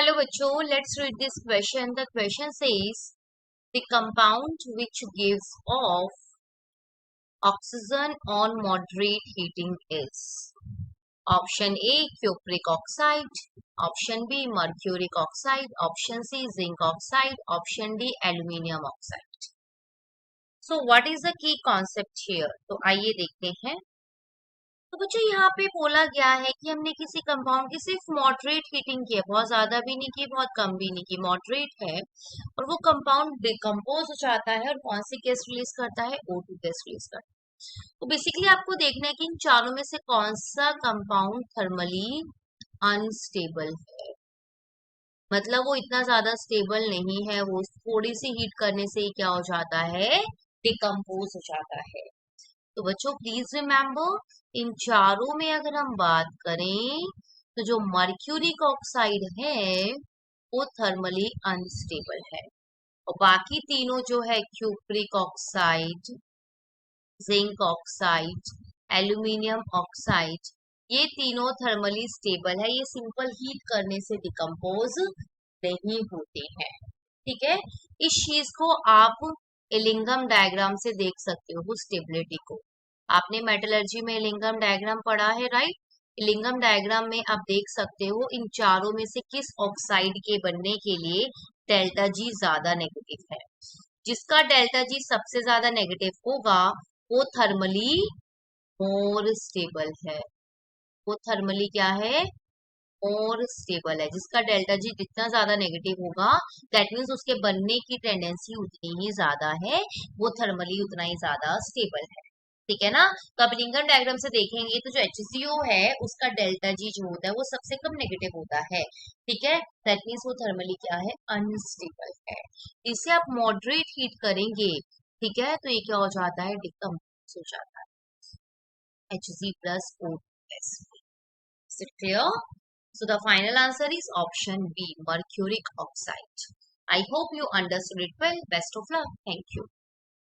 Hello बच्चों, let's read this question. The question says the compound which gives off oxygen on moderate heating is option A cupric oxide, option B mercuric oxide, option C zinc oxide, option D aluminium oxide. So what is the key concept here? तो आइए देखते हैं. तो बच्चों यहाँ पे बोला गया है कि हमने किसी कंपाउंड की सिर्फ मॉडरेट हीटिंग की है, बहुत ज्यादा भी नहीं की, बहुत कम भी नहीं की, मॉडरेट है और वो कंपाउंड डिकम्पोज हो जाता है और कौन सी गैस रिलीज करता है? O2 गैस रिलीज करता है. तो बेसिकली आपको देखना है कि इन चारों में से कौन सा कंपाउंड थर्मली अनस्टेबल है. मतलब वो इतना ज्यादा स्टेबल नहीं है, वो थोड़ी सी हीट करने से ही क्या हो जाता है? डिकम्पोज हो जाता है. तो बच्चों प्लीज रिमेम्बर, इन चारों में अगर हम बात करें तो जो मर्क्यूरिक ऑक्साइड है वो थर्मली अनस्टेबल है और बाकी तीनों जो है cupric oxide, zinc oxide, aluminium oxide, ये तीनों थर्मली स्टेबल है. ये सिंपल हीट करने से डिकम्पोज नहीं होते हैं. ठीक है, इस चीज को आप एलिंगम डायग्राम से देख सकते हो. स्टेबिलिटी को आपने मेटलर्जी में एलिंगम डायग्राम पढ़ा है, राइट? एलिंगम डायग्राम में आप देख सकते हो इन चारों में से किस ऑक्साइड के बनने के लिए डेल्टा जी ज्यादा नेगेटिव है. जिसका डेल्टा जी सबसे ज्यादा नेगेटिव होगा वो थर्मली मोर स्टेबल है. वो थर्मली क्या है? और स्टेबल है. जिसका डेल्टा जी जितना ज्यादा नेगेटिव होगा दैट मीन्स उसके बनने की टेंडेंसी उतनी ही ज्यादा है, वो थर्मली उतना ही ज्यादा स्टेबल है. ठीक है ना? तो अब लिंगन डायग्राम से देखेंगे तो जो HCO है उसका डेल्टा जी जो होता है वो सबसे कम नेगेटिव होता है. ठीक है, दैट मीन्स वो थर्मली क्या है? अनस्टेबल है. इसे आप मॉडरेट हीट करेंगे, ठीक है, तो ये क्या हो जाता है? डिकम्पोज हो जाता है. Hg plus O2. Is it clear? So the final answer is option B, mercuric oxide. I hope you understood it well. Best of luck. Thank you.